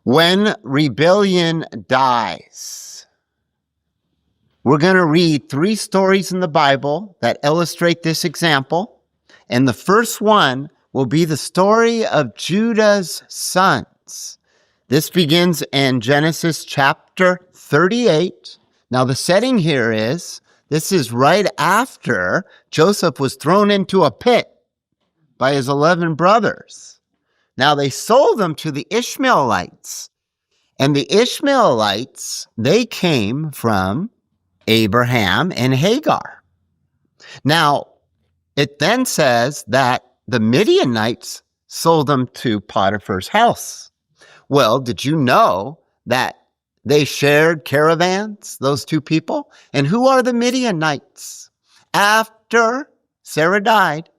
When rebellion dies, we're going to read 3 stories in the Bible that illustrate this example. And the first one will be the story of Judah's sons. This begins in Genesis chapter 38. Now, the setting here is, this is right after Joseph was thrown into a pit by his 11 brothers. Now, they sold them to the Ishmaelites. And the Ishmaelites, they came from Abraham and Hagar. Now, it then says that the Midianites sold them to Potiphar's house. Well, did you know that they shared caravans, those 2 people? And who are the Midianites? After Sarah died,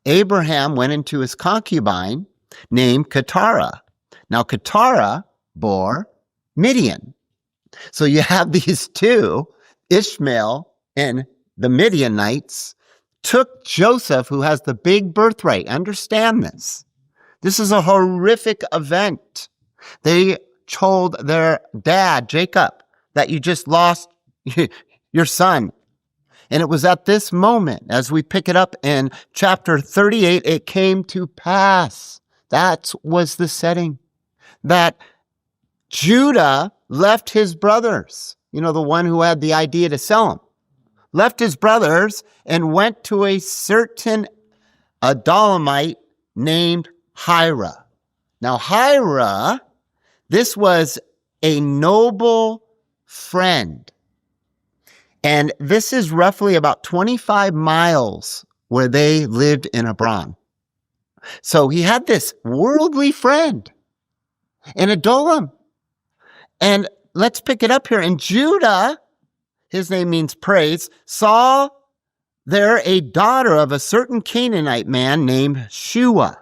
Abraham went into his concubine named Keturah. Now, Keturah bore Midian. So you have these 2, Ishmael and the Midianites, took Joseph, who has the big birthright. Understand this. This is a horrific event. They told their dad, Jacob, that you just lost your son. And it was at this moment, as we pick it up in chapter 38, it came to pass. That was the setting. That Judah left his brothers, the one who had the idea to sell him, left his brothers and went to a certain Adullamite named Hirah. Now, Hirah, this was a noble friend. And this is roughly about 25 miles where they lived in Hebron. So he had this worldly friend in Adullam. And let's pick it up here. And Judah, his name means praise, saw there a daughter of a certain Canaanite man named Shua.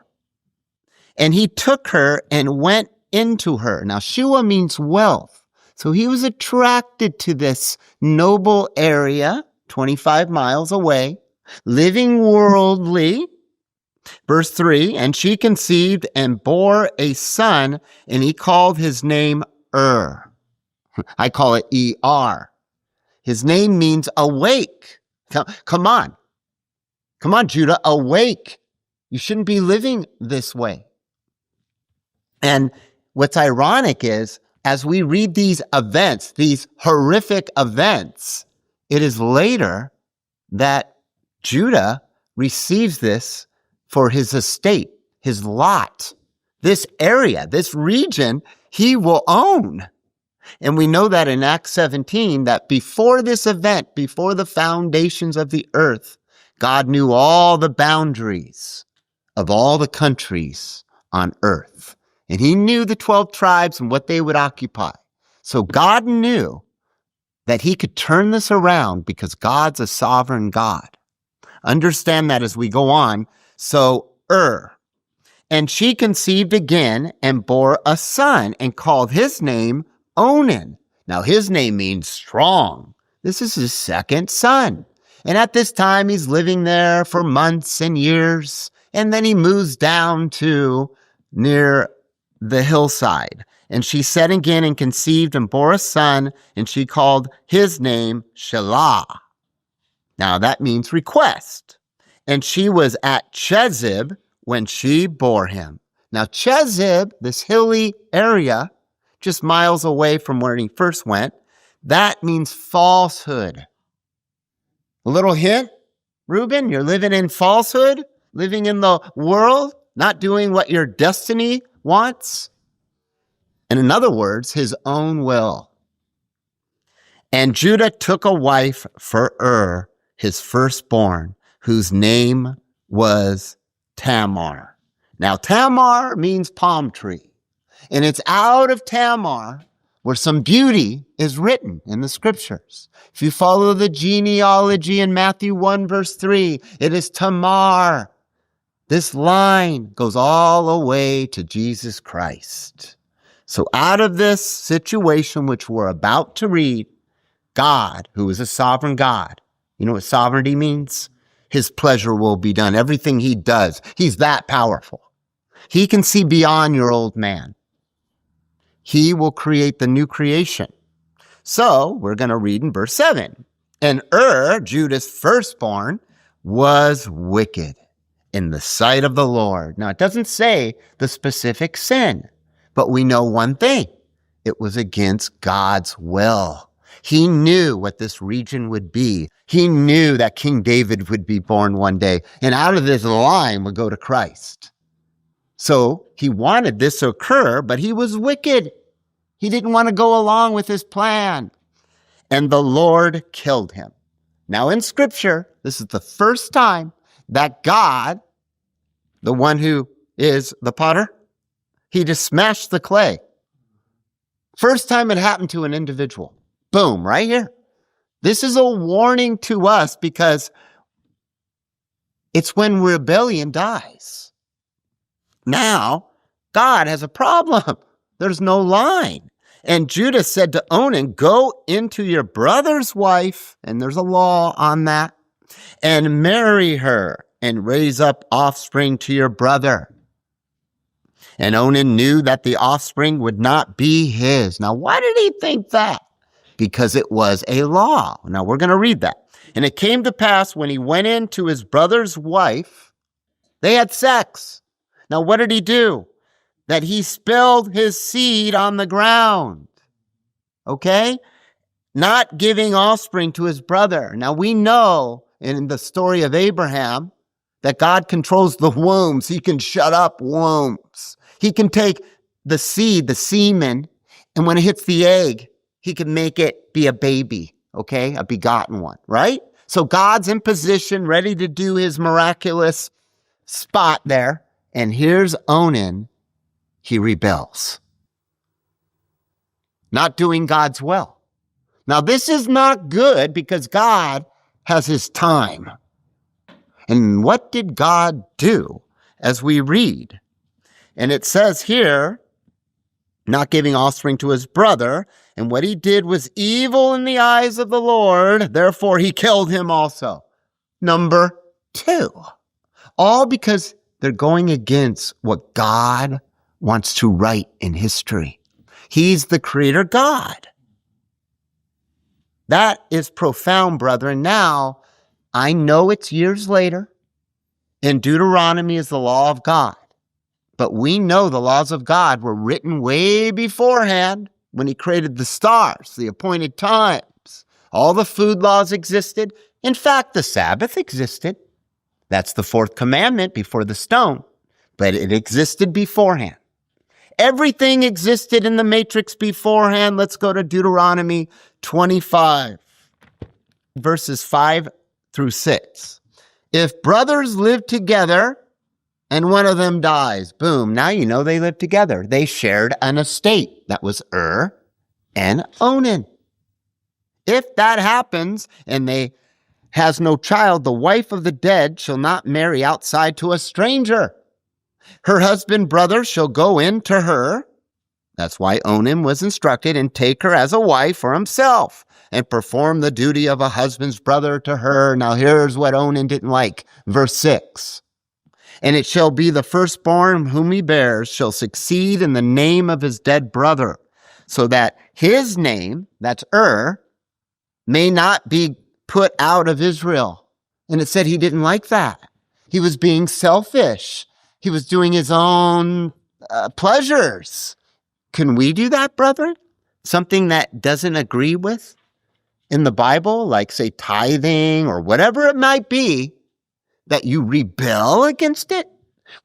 And he took her and went into her. Now, Shua means wealth. So he was attracted to this noble area, 25 miles away, living worldly. Verse 3, and she conceived and bore a son, and he called his name Er. I call it E-R. His name means awake. Come on. Come on, Judah, awake. You shouldn't be living this way. And what's ironic is, as we read these events, these horrific events, it is later that Judah receives this for his estate, his lot. This area, this region, he will own. And we know that in Acts 17, that before this event, before the foundations of the earth, God knew all the boundaries of all the countries on earth. And he knew the 12 tribes and what they would occupy. So God knew that he could turn this around because God's a sovereign God. Understand that as we go on. So and she conceived again and bore a son and called his name Onan. Now his name means strong. This is his second son. And at this time he's living there for months and years. And then he moves down to near the hillside. And she said again and conceived and bore a son, and she called his name Shelah. Now that means request. And she was at Chezib when she bore him. Now Chezib, this hilly area, just miles away from where he first went, that means falsehood. A little hint, Reuben, you're living in falsehood, living in the world, not doing what your destiny wants. And in other words, his own will. And Judah took a wife for his firstborn, whose name was Tamar. Now, Tamar means palm tree. And it's out of Tamar where some beauty is written in the scriptures. If you follow the genealogy in Matthew 1, verse 3, it is Tamar. This line goes all the way to Jesus Christ. So out of this situation, which we're about to read, God, who is a sovereign God, you know what sovereignty means? His pleasure will be done. Everything he does, he's that powerful. He can see beyond your old man. he will create the new creation. So we're going to read in verse 7. And Judah's firstborn, was wicked in the sight of the Lord. Now, it doesn't say the specific sin, but we know one thing. It was against God's will. He knew what this region would be. He knew that King David would be born one day, and out of this line would go to Christ. So he wanted this to occur, but he was wicked. He didn't want to go along with his plan. And the Lord killed him. Now in Scripture, this is the first time that God, the one who is the potter, he just smashed the clay. First time it happened to an individual. Boom, right here. This is a warning to us because it's when rebellion dies. Now, God has a problem. There's no line. And Judah said to Onan, go into your brother's wife, and there's a law on that, and marry her and raise up offspring to your brother. And Onan knew that the offspring would not be his. Now, why did he think that? Because it was a law. Now, we're going to read that. And it came to pass when he went in to his brother's wife, they had sex. Now, what did he do? That he spilled his seed on the ground. Okay? Not giving offspring to his brother. Now, we know in the story of Abraham that God controls the wombs. He can shut up wombs. He can take the seed, the semen, and when it hits the egg, he can make it be a baby, okay? A begotten one, right? So God's in position, ready to do his miraculous spot there. And here's Onan. He rebels. Not doing God's will. Now, this is not good because God has his time. And what did God do as we read? And it says here, not giving offspring to his brother, and what he did was evil in the eyes of the Lord, therefore he killed him also. Number 2, all because they're going against what God wants to write in history. He's the creator God. That is profound, brethren. Now, I know it's years later, and Deuteronomy is the law of God. But we know the laws of God were written way beforehand when he created the stars, the appointed times. All the food laws existed. In fact, the Sabbath existed. That's the 4th commandment before the stone. But it existed beforehand. Everything existed in the matrix beforehand. Let's go to Deuteronomy 25, verses 5 through 6. If brothers live together and one of them dies, boom, now you know they lived together. They shared an estate. That was and Onan. If that happens and they has no child, the wife of the dead shall not marry outside to a stranger. Her husband brother shall go in to her. That's why Onan was instructed, and take her as a wife for himself and perform the duty of a husband's brother to her. Now here's what Onan didn't like. Verse 6. And it shall be the firstborn whom he bears shall succeed in the name of his dead brother, so that his name, that's may not be put out of Israel. And it said he didn't like that. He was being selfish. He was doing his own pleasures. Can we do that, brethren? Something that doesn't agree with in the Bible, like say tithing or whatever it might be, that you rebel against it?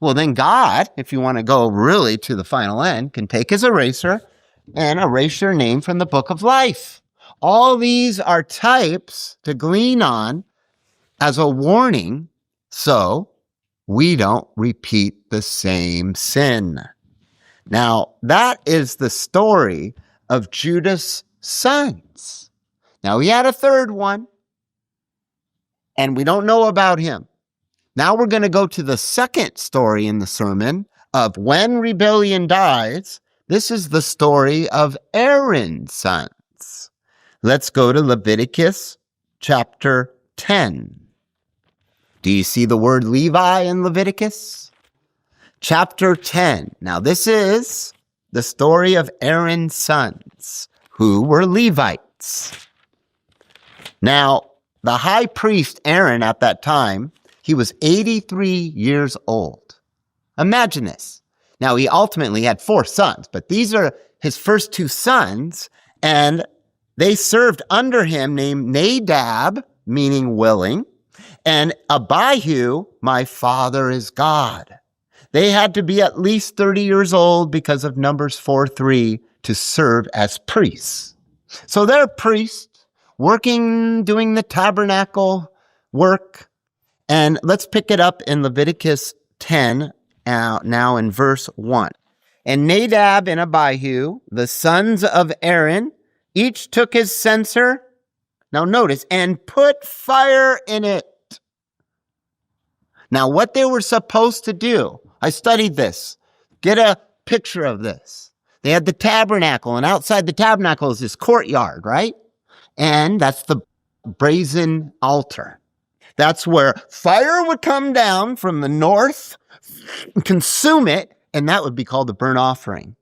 Well, then God, if you want to go really to the final end, can take his eraser and erase your name from the book of life. All these are types to glean on as a warning so we don't repeat the same sin. Now, that is the story of Judah's sons. Now, he had a third one, and we don't know about him. Now we're going to go to the second story in the sermon of when rebellion dies. This is the story of Aaron's sons. Let's go to Leviticus chapter 10. Do you see the word Levi in Leviticus? Chapter 10. Now this is the story of Aaron's sons, who were Levites. Now, the high priest Aaron at that time, he was 83 years old. Imagine this. Now, he ultimately had 4 sons, but these are his first 2 sons, and they served under him, named Nadab, meaning willing, and Abihu, my father is God. They had to be at least 30 years old because of Numbers 4:3 to serve as priests. So they're priests working, doing the tabernacle work. And let's pick it up in Leviticus 10, now in verse 1. And Nadab and Abihu, the sons of Aaron, each took his censer, now notice, and put fire in it. Now, what they were supposed to do, I studied this. Get a picture of this. They had the tabernacle, and outside the tabernacle is this courtyard, right? And that's the brazen altar. That's where fire would come down from the north, consume it, and that would be called the burnt offering.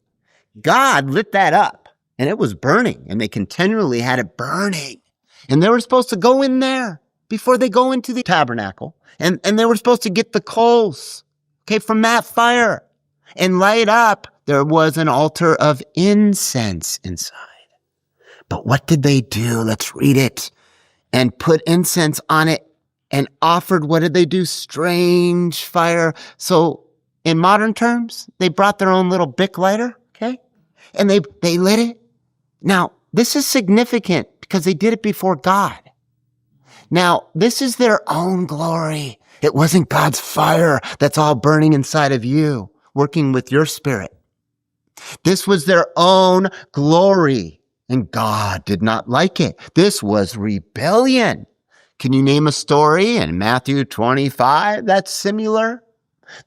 God lit that up, and it was burning, and they continually had it burning. And they were supposed to go in there before they go into the tabernacle, and they were supposed to get the coals, okay, from that fire and light up. There was an altar of incense inside. But what did they do? Let's read it. And put incense on it and offered, what did they do? Strange fire. So in modern terms, they brought their own little Bic lighter, okay? And they lit it. Now, this is significant because they did it before God. Now, this is their own glory. It wasn't God's fire that's all burning inside of you, working with your spirit. This was their own glory, and God did not like it. This was rebellion. Can you name a story in Matthew 25 that's similar?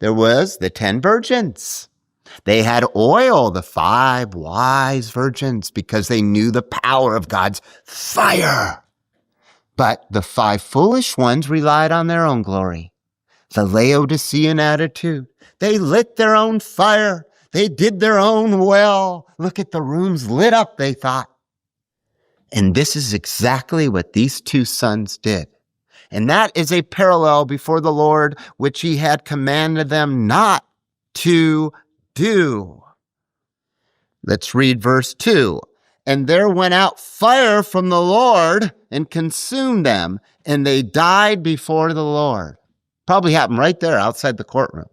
There was the 10 virgins. They had oil, the 5 wise virgins, because they knew the power of God's fire. But the 5 foolish ones relied on their own glory. The Laodicean attitude. They lit their own fire. They did their own well. Look at the rooms lit up, they thought. And this is exactly what these 2 sons did. And that is a parallel before the Lord, which he had commanded them not to do. Let's read verse 2. And there went out fire from the Lord and consumed them, and they died before the Lord. Probably happened right there outside the courtroom.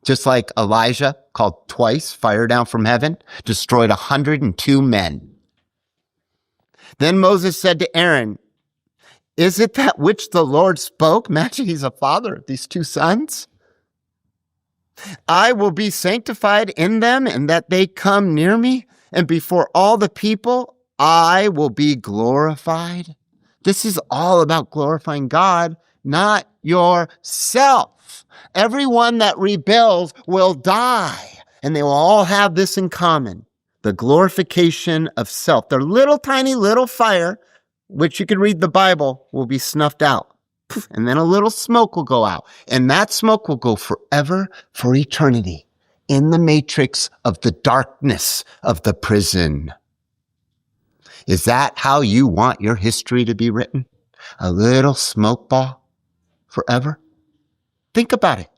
Just like Elijah called twice fire down from heaven, destroyed 102 men. Then Moses said to Aaron, is it that which the Lord spoke? Imagine he's a father of these 2 sons. I will be sanctified in them, and that they come near me, and before all the people I will be glorified. This is all about glorifying God, not yourself. Everyone that rebels will die, and they will all have this in common, the glorification of self. Their little tiny little fire, which you can read the Bible, will be snuffed out. And then a little smoke will go out. And that smoke will go forever, for eternity, in the matrix of the darkness of the prison. Is that how you want your history to be written? A little smoke ball forever? Think about it.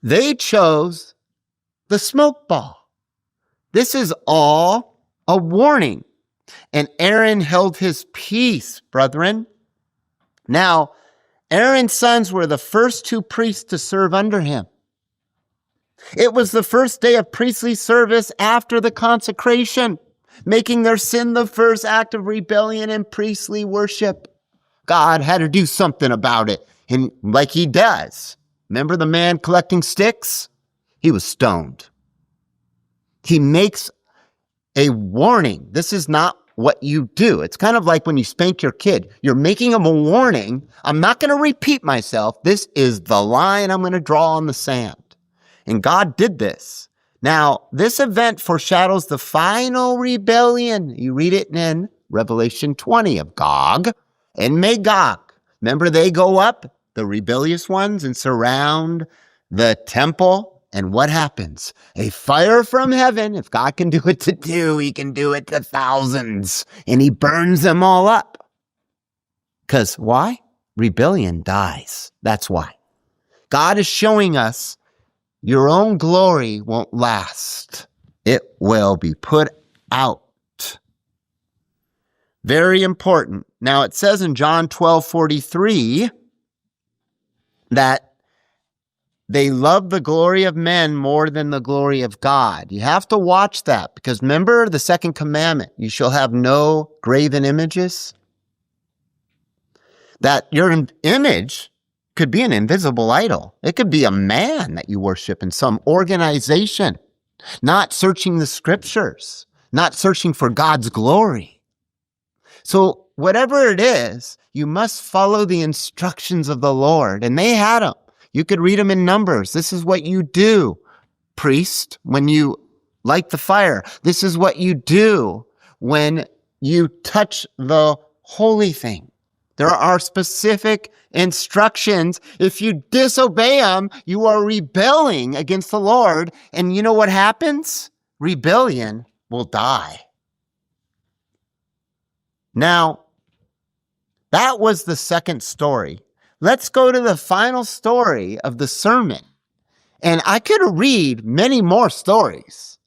They chose the smoke ball. This is all a warning. And Aaron held his peace, brethren. Now, Aaron's sons were the first 2 priests to serve under him. It was the first day of priestly service after the consecration, making their sin the first act of rebellion in priestly worship. God had to do something about it, and like he does. Remember the man collecting sticks? He was stoned. He makes a warning. This is not what you do. It's kind of like when you spank your kid. You're making him a warning. I'm not going to repeat myself. This is the line I'm going to draw on the sand. And God did this. Now, this event foreshadows the final rebellion. You read it in Revelation 20 of Gog and Magog. Remember, they go up, the rebellious ones, and surround the temple And what happens? A fire from heaven. If God can do it to 2, he can do it to thousands. And he burns them all up. Because why? Rebellion dies. That's why. God is showing us your own glory won't last. It will be put out. Very important. Now it says in John 12:43 that they love the glory of men more than the glory of God. You have to watch that because remember the second commandment, you shall have no graven images. That your image could be an invisible idol. It could be a man that you worship in some organization, not searching the scriptures, not searching for God's glory. So whatever it is, you must follow the instructions of the Lord. And they had them. You could read them in Numbers. This is what you do, priest, when you light the fire. This is what you do when you touch the holy thing. There are specific instructions. If you disobey them, you are rebelling against the Lord. And you know what happens? Rebellion will die. Now, that was the second story. Let's go to the final story of the sermon. And I could read many more stories,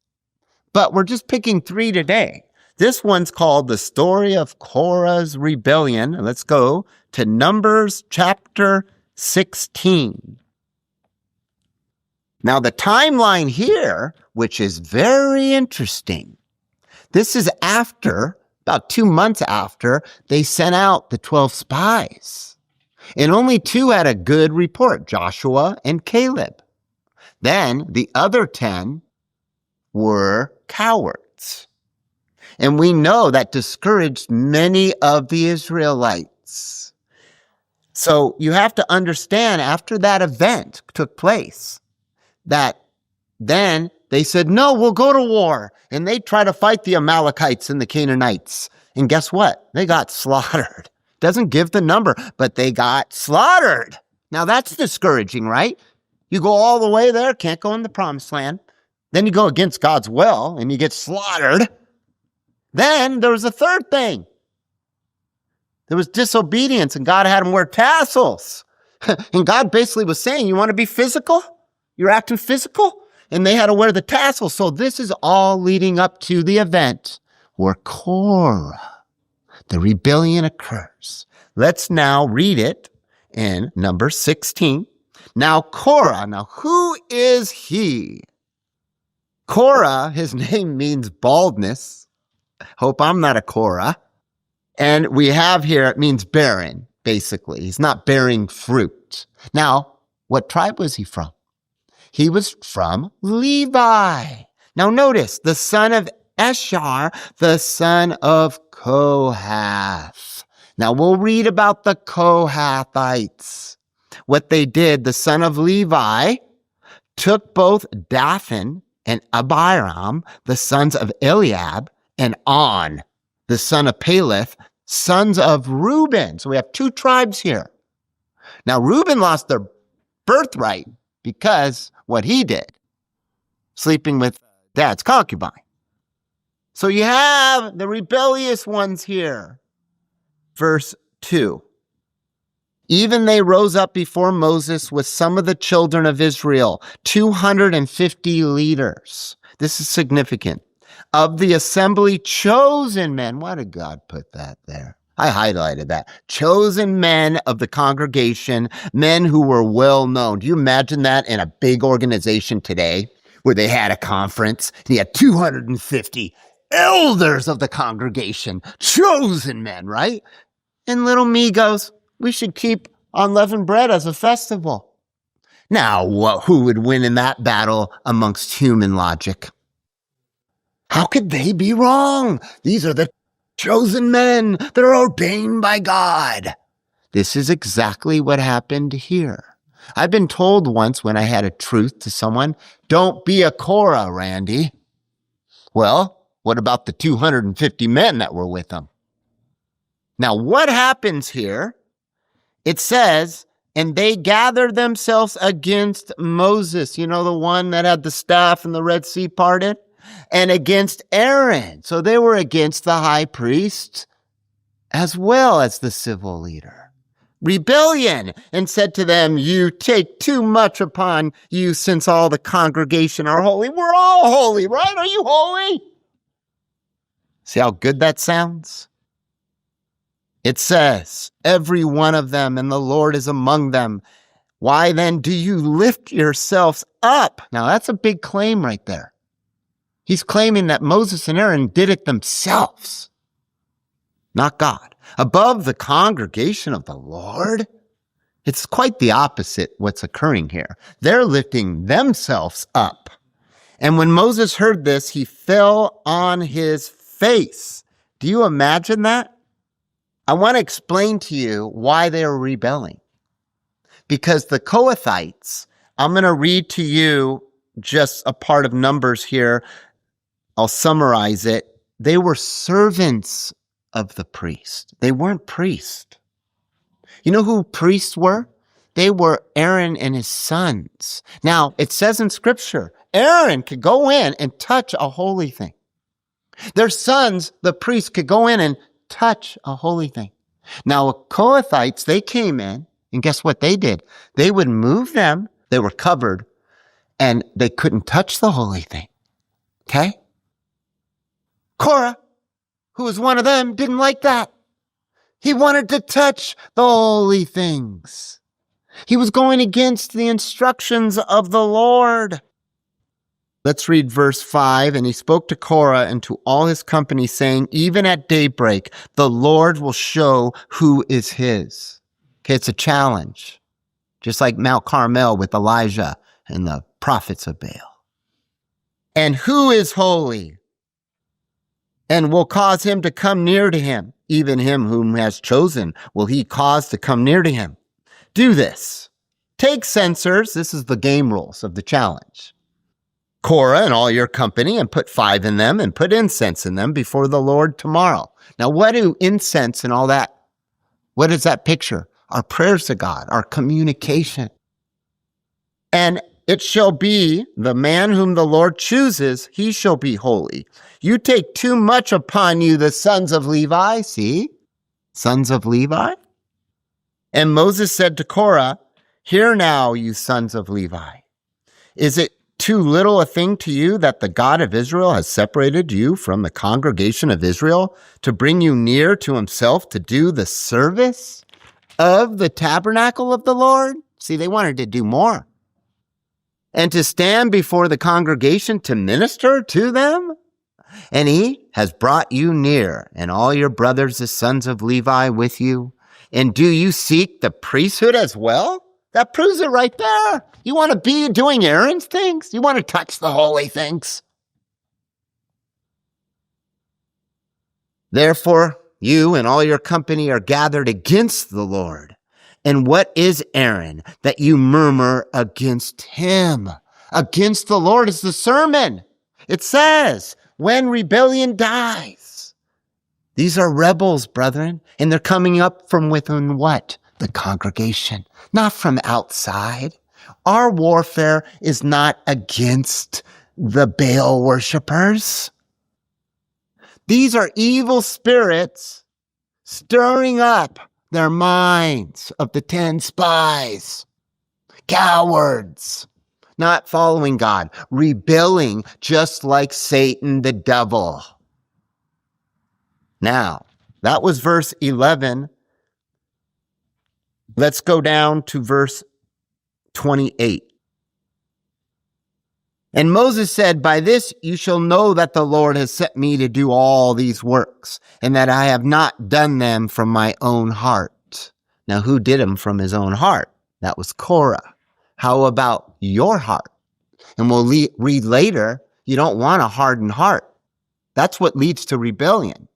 but we're just picking 3 today. This one's called the story of Korah's rebellion. Let's go to Numbers chapter 16. Now, the timeline here, which is very interesting, this is after, about 2 months after, they sent out the 12 spies. And only 2 had a good report, Joshua and Caleb. Then the other 10 were cowards. And we know that discouraged many of the Israelites. So you have to understand after that event took place, that then they said, no, we'll go to war. And they try to fight the Amalekites and the Canaanites. And guess what? They got slaughtered. Doesn't give the number, but they got slaughtered. Now that's discouraging, right? You go all the way there, can't go in the promised land. Then you go against God's will and you get slaughtered. Then there was a third thing. There was disobedience and God had them wear tassels. And God basically was saying, you want to be physical? You're acting physical? And they had to wear the tassels. So this is all leading up to the event where Korah, the rebellion occurs. Let's now read it in Numbers 16. Now Korah, now who is he? Korah, his name means baldness. Hope I'm not a Korah. And we have here, it means barren, basically. He's not bearing fruit. Now, what tribe was he from? He was from Levi. Now notice, the son of Eshar, the son of Kohath. Now we'll read about the Kohathites. What they did, the son of Levi took both Dathan and Abiram, the sons of Eliab, and On, the son of Peleth, sons of Reuben. So we have 2 tribes here. Now Reuben lost their birthright because what he did, sleeping with dad's concubine. So you have the rebellious ones here. Verse 2. Even they rose up before Moses with some of the children of Israel, 250 leaders. This is significant. Of the assembly, chosen men. Why did God put that there? I highlighted that. Chosen men of the congregation, men who were well known. Do you imagine that in a big organization today where they had a conference and you had 250 elders of the congregation, chosen men, right? And little me goes, we should keep unleavened bread as a festival. Now, who would win in that battle amongst human logic? How could they be wrong? These are the chosen men that are ordained by God. This is exactly what happened here. I've been told once when I had a truth to someone, don't be a Korah, Randy. Well, what about the 250 men that were with them? Now, what happens here? It says And they gathered themselves against Moses, you know, the one that had the staff and the Red Sea parted, and against Aaron. So they were against the high priest as well as the civil leader. Rebellion, and said to them, you take too much upon you, since all the congregation are holy. We're all holy, right? Are you holy? See how good that sounds? It says, every one of them, and the Lord is among them. Why then do you lift yourselves up? Now that's a big claim right there. He's claiming that Moses and Aaron did it themselves, not God. Above the congregation of the Lord? It's quite the opposite what's occurring here. They're lifting themselves up. And when Moses heard this, he fell on his face. Do you imagine that? I want to explain to you why they are rebelling. Because the Kohathites, I'm going to read to you just a part of Numbers here. I'll summarize it. They were servants of the priest. They weren't priests. You know who priests were? They were Aaron and his sons. Now, it says in Scripture, Aaron could go in and touch a holy thing. Their sons, the priests, could go in and touch a holy thing. Now, Kohathites, they came in, and guess what they did? They would move them. They were covered, and they couldn't touch the holy thing. Okay? Korah, who was one of them, didn't like that. He wanted to touch the holy things. He was going against the instructions of the Lord. Let's read verse 5. And he spoke to Korah and to all his company, saying, even at daybreak, the Lord will show who is his. Okay, it's a challenge. Just like Mount Carmel with Elijah and the prophets of Baal. And who is holy? And will cause him to come near to him. Even him whom has chosen will he cause to come near to him. Do this. Take censers. This is the game rules of the challenge. Korah and all your company, and put 5 in them, and put incense in them before the Lord tomorrow. Now, what do incense and all that? What is that picture? Our prayers to God, our communication. And it shall be the man whom the Lord chooses, he shall be holy. You take too much upon you, the sons of Levi. See? Sons of Levi. And Moses said to Korah, hear now, you sons of Levi. Is it too little a thing to you that the God of Israel has separated you from the congregation of Israel to bring you near to himself to do the service of the tabernacle of the Lord? See, they wanted to do more. And to stand before the congregation to minister to them? And he has brought you near, and all your brothers, the sons of Levi, with you. And do you seek the priesthood as well? That proves it right there. You want to be doing Aaron's things? You want to touch the holy things? Therefore, you and all your company are gathered against the Lord. And what is Aaron that you murmur against him? Against the Lord is the sermon. It says, when rebellion dies. These are rebels, brethren, and they're coming up from within what? The congregation, not from outside. Our warfare is not against the Baal worshipers. These are evil spirits stirring up their minds of the 10 spies. Cowards, not following God, rebelling just like Satan, the devil. Now, that was verse 11. Let's go down to verse 28. And Moses said, by this you shall know that the Lord has sent me to do all these works, and that I have not done them from my own heart. Now, who did them from his own heart? That was Korah. How about your heart? And we'll read later, you don't want a hardened heart. That's what leads to rebellion.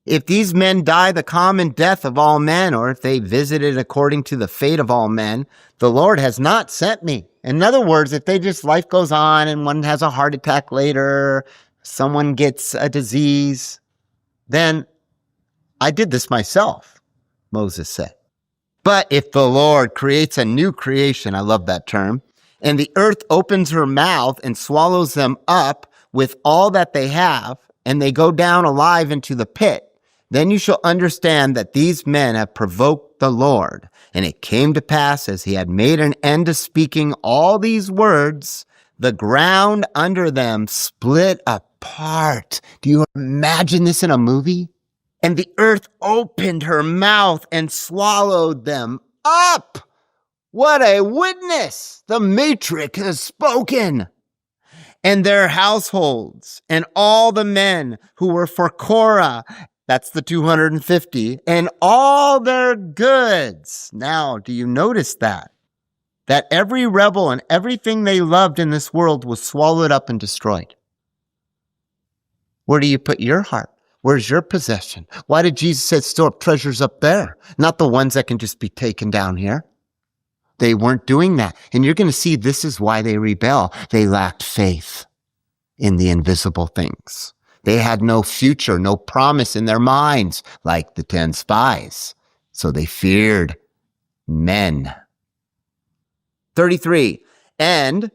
If these men die the common death of all men, or if they visited according to the fate of all men, the Lord has not sent me. In other words, if they just, life goes on and one has a heart attack later, someone gets a disease, then I did this myself, Moses said. But if the Lord creates a new creation, I love that term, and the earth opens her mouth and swallows them up with all that they have, and they go down alive into the pit, then you shall understand that these men have provoked the Lord. And it came to pass, as he had made an end of speaking all these words, the ground under them split apart. Do you imagine this in a movie? And the earth opened her mouth and swallowed them up. What a witness! The Matrix has spoken. And their households and all the men who were for Korah, that's the 250, and all their goods. Now, do you notice that? That every rebel and everything they loved in this world was swallowed up and destroyed. Where do you put your heart? Where's your possession? Why did Jesus say store up treasures up there? Not the ones that can just be taken down here. They weren't doing that. And you're going to see this is why they rebel. They lacked faith in the invisible things. They had no future, no promise in their minds, like the 10 spies. So they feared men. 33, and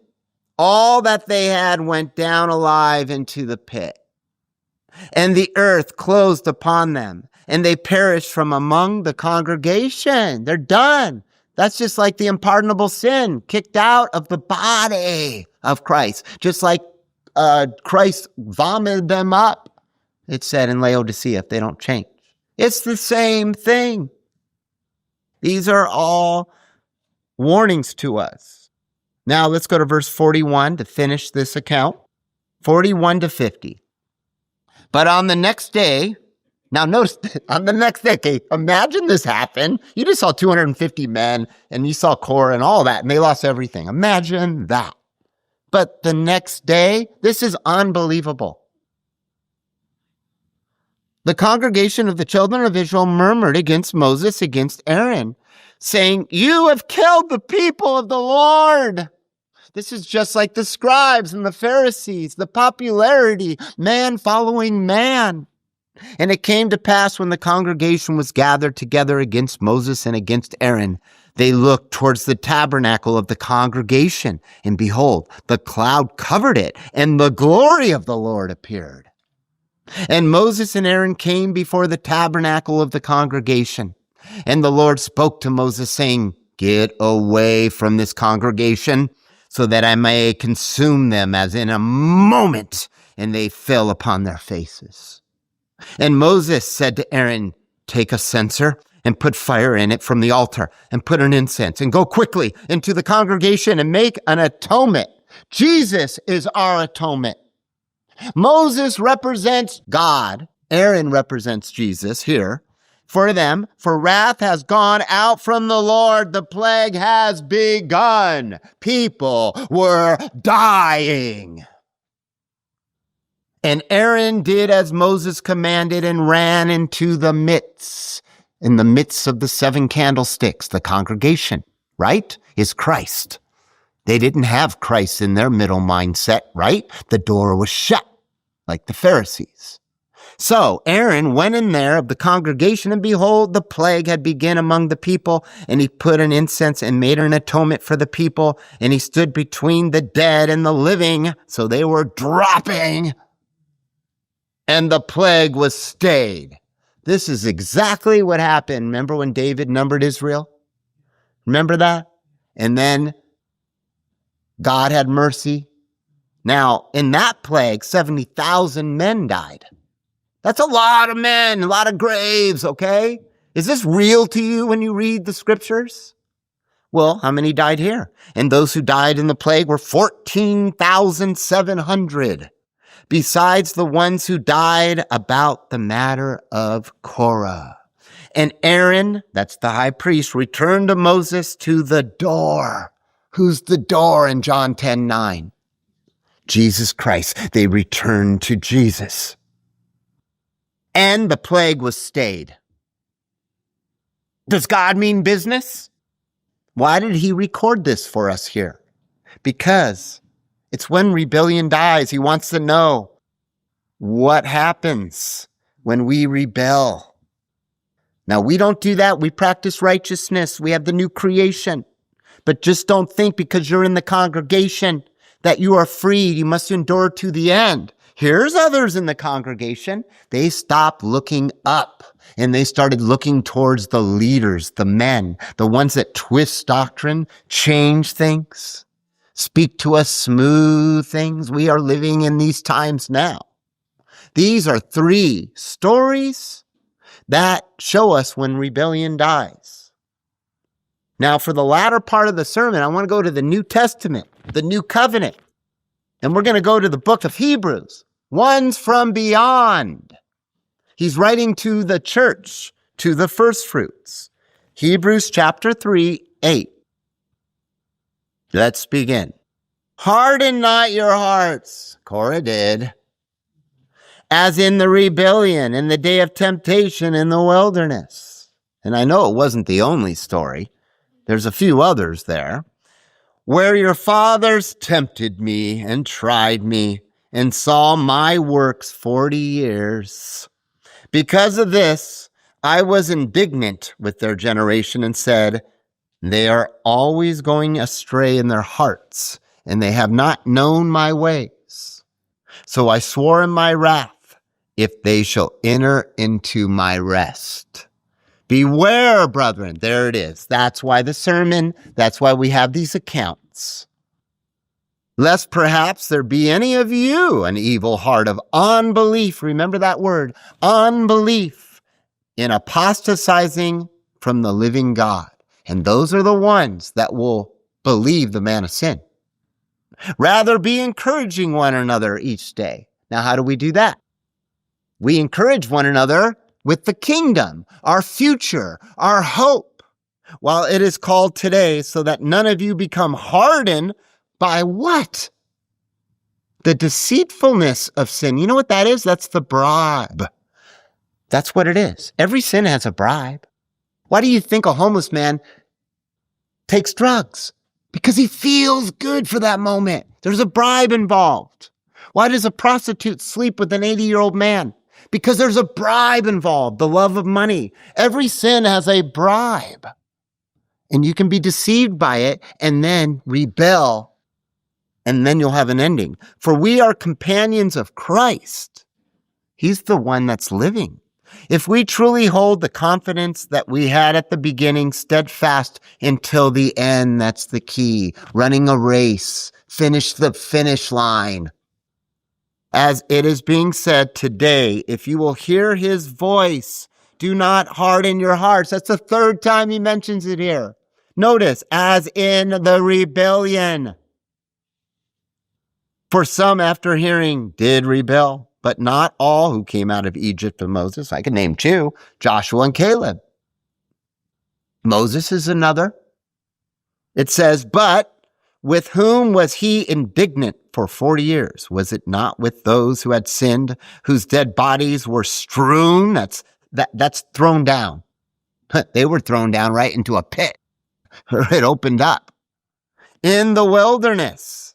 all that they had went down alive into the pit, and the earth closed upon them, and they perished from among the congregation. They're done. That's just like the unpardonable sin kicked out of the body of Christ, just like Christ vomited them up, it said in Laodicea, if they don't change. It's the same thing. These are all warnings to us. Now let's go to verse 41 to finish this account. 41 to 50. But on the next day, now notice, on the next day, okay, imagine this happened. You just saw 250 men and you saw Korah and all that, and they lost everything. Imagine that. But the next day, this is unbelievable. The congregation of the children of Israel murmured against Moses, against Aaron, saying, "You have killed the people of the Lord." This is just like the scribes and the Pharisees, the popularity, man following man. And it came to pass when the congregation was gathered together against Moses and against Aaron, they looked towards the tabernacle of the congregation, and behold, the cloud covered it, and the glory of the Lord appeared. And Moses and Aaron came before the tabernacle of the congregation. And the Lord spoke to Moses, saying, "Get away from this congregation, so that I may consume them as in a moment." And they fell upon their faces. And Moses said to Aaron, "Take a censer and put fire in it from the altar, and put an incense, and go quickly into the congregation and make an atonement." Jesus is our atonement. Moses represents God. Aaron represents Jesus here. For them, for wrath has gone out from the Lord. The plague has begun. People were dying. And Aaron did as Moses commanded and ran into the midst. In the midst of the 7 candlesticks, the congregation, right, is Christ. They didn't have Christ in their middle mindset, right? The door was shut, like the Pharisees. So Aaron went in there of the congregation, and behold, the plague had begun among the people, and he put an incense and made an atonement for the people, and he stood between the dead and the living, so they were dropping, and the plague was stayed. This is exactly what happened. Remember when David numbered Israel? Remember that? And then God had mercy. Now, in that plague, 70,000 men died. That's a lot of men, a lot of graves, okay? Is this real to you when you read the scriptures? Well, how many died here? And those who died in the plague were 14,700. Besides the ones who died about the matter of Korah. And Aaron, that's the high priest, returned to Moses to the door. Who's the door in John 10:9? Jesus Christ. They returned to Jesus. And the plague was stayed. Does God mean business? Why did he record this for us here? Because it's when rebellion dies. He wants to know what happens when we rebel. Now, we don't do that. We practice righteousness. We have the new creation. But just don't think because you're in the congregation that you are freed. You must endure to the end. Here's others in the congregation. They stopped looking up and they started looking towards the leaders, the men, the ones that twist doctrine, change things, speak to us smooth things. We are living in these times now. These are 3 stories that show us when rebellion dies. Now, for the latter part of the sermon, I want to go to the New Testament, the New Covenant. And we're going to go to the book of Hebrews, ones from beyond. He's writing to the church, to the first fruits. Hebrews chapter 3, 8. Let's begin. Harden not your hearts, Korah did, as in the rebellion in the day of temptation in the wilderness. And I know it wasn't the only story. There's a few others there. Where your fathers tempted me and tried me and saw my works 40 years. Because of this, I was indignant with their generation and said, they are always going astray in their hearts, and they have not known my ways. So I swore in my wrath, if they shall enter into my rest. Beware, brethren. There it is. That's why the sermon, that's why we have these accounts. Lest perhaps there be any of you an evil heart of unbelief. Remember that word, unbelief, in apostatizing from the living God. And those are the ones that will believe the man of sin. Rather be encouraging one another each day. Now, how do we do that? We encourage one another with the kingdom, our future, our hope, while it is called today, so that none of you become hardened by what? The deceitfulness of sin. You know what that is? That's the bribe. That's what it is. Every sin has a bribe. Why do you think a homeless man takes drugs? Because he feels good for that moment. There's a bribe involved. Why does a prostitute sleep with an 80-year-old man? Because there's a bribe involved, the love of money. Every sin has a bribe. And you can be deceived by it and then rebel, and then you'll have an ending. For we are companions of Christ. He's the one that's living. If we truly hold the confidence that we had at the beginning, steadfast until the end, that's the key. Running a race, finish the finish line. As it is being said today, if you will hear his voice, do not harden your hearts. That's the 3rd time he mentions it here. Notice, as in the rebellion. For some, after hearing, did rebel, but not all who came out of Egypt with Moses. I can name 2, Joshua and Caleb. Moses is another. It says, but with whom was he indignant for 40 years? Was it not with those who had sinned, whose dead bodies were strewn? That's thrown down. They were thrown down right into a pit. It opened up. In the wilderness.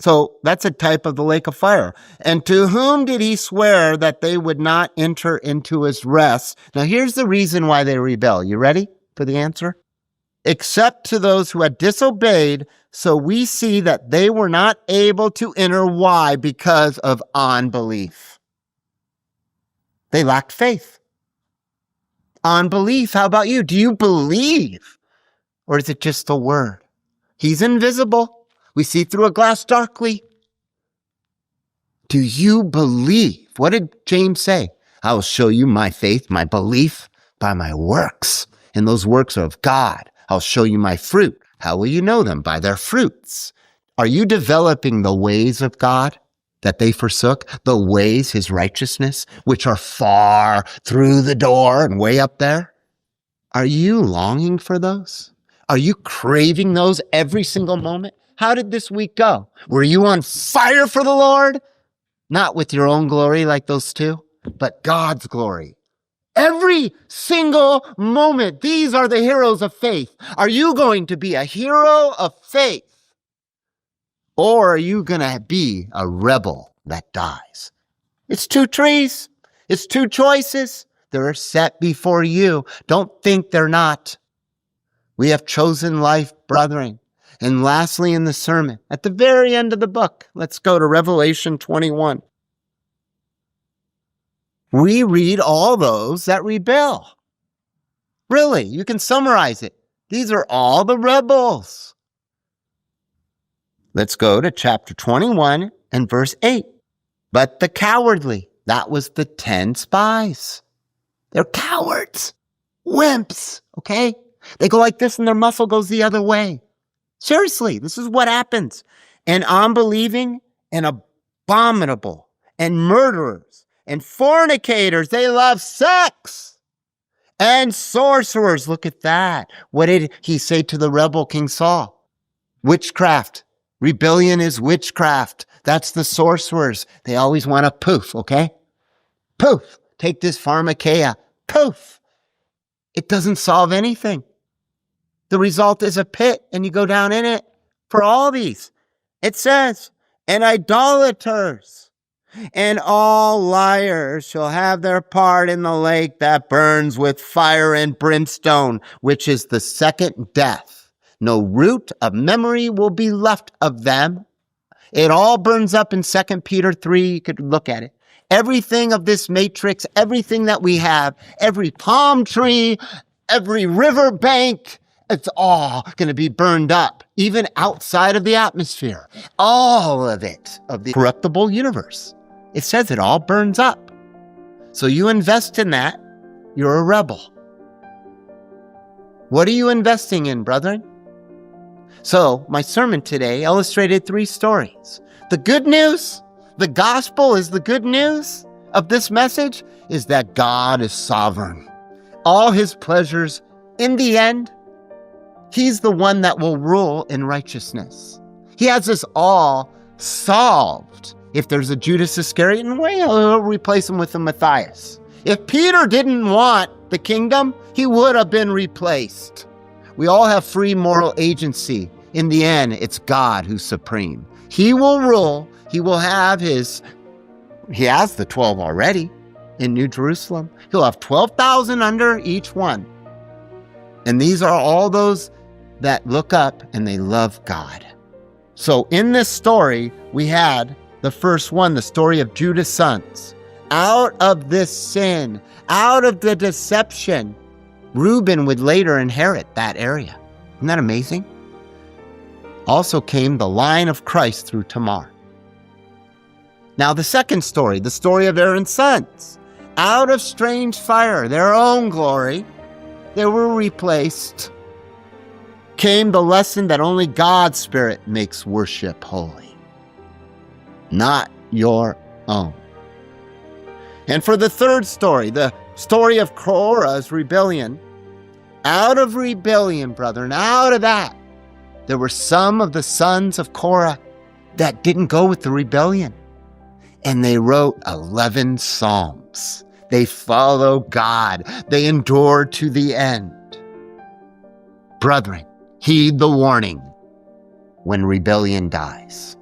So that's a type of the lake of fire. And to whom did he swear that they would not enter into his rest? Now here's the reason why they rebel. You ready for the answer? Except to those who had disobeyed, so we see that they were not able to enter. Why? Because of unbelief. They lacked faith. Unbelief. How about you? Do you believe? Or is it just a word? He's invisible. We see through a glass darkly. Do you believe? What did James say? I will show you my faith, my belief, by my works. And those works are of God. I'll show you my fruit. How will you know them? By their fruits. Are you developing the ways of God that they forsook? The ways, his righteousness, which are far through the door and way up there? Are you longing for those? Are you craving those every single moment? How did this week go? Were you on fire for the Lord? Not with your own glory like those 2, but God's glory. Every single moment. These are the heroes of faith. Are you going to be a hero of faith? Or are you going to be a rebel that dies? It's 2 trees. It's 2 choices. They're set before you. Don't think they're not. We have chosen life, brethren. And lastly, in the sermon, at the very end of the book, let's go to Revelation 21. We read all those that rebel. Really, you can summarize it. These are all the rebels. Let's go to chapter 21 and verse 8. But the cowardly, that was the 10 spies. They're cowards, wimps, okay? They go like this and their muscle goes the other way. Seriously, this is what happens. And unbelieving and abominable and murderers and fornicators, they love sex. And sorcerers, look at that. What did he say to the rebel King Saul? Witchcraft. Rebellion is witchcraft. That's the sorcerers. They always want a poof, okay? Poof. Take this pharmakeia. Poof. It doesn't solve anything. The result is a pit, and you go down in it for all these. It says, and idolaters and all liars shall have their part in the lake that burns with fire and brimstone, which is the second death. No root of memory will be left of them. It all burns up in 2 Peter 3. You could look at it. Everything of this matrix, everything that we have, every palm tree, every river bank, it's all going to be burned up, even outside of the atmosphere. All of it, of the corruptible universe. It says it all burns up. So you invest in that, you're a rebel. What are you investing in, brethren? So my sermon today illustrated 3 stories. The good news, the gospel is the good news of this message, is that God is sovereign. All his pleasures, in the end, he's the one that will rule in righteousness. He has this all solved. If there's a Judas Iscariot, he'll replace him with a Matthias. If Peter didn't want the kingdom, he would have been replaced. We all have free moral agency. In the end, it's God who's supreme. He will rule. He will have he has the 12 already in New Jerusalem. He'll have 12,000 under each one. And these are all those that look up and they love God. So in this story, we had the first one, the story of Judah's sons. Out of this sin, out of the deception, Reuben would later inherit that area. Isn't that amazing? Also came the line of Christ through Tamar. Now the second story, the story of Aaron's sons. Out of strange fire, their own glory, they were replaced. Came the lesson that only God's Spirit makes worship holy, not your own. And for the third story, the story of Korah's rebellion, out of rebellion, brethren, out of that, there were some of the sons of Korah that didn't go with the rebellion. And they wrote 11 psalms. They follow God. They endure to the end. Brethren, heed the warning when rebellion dies.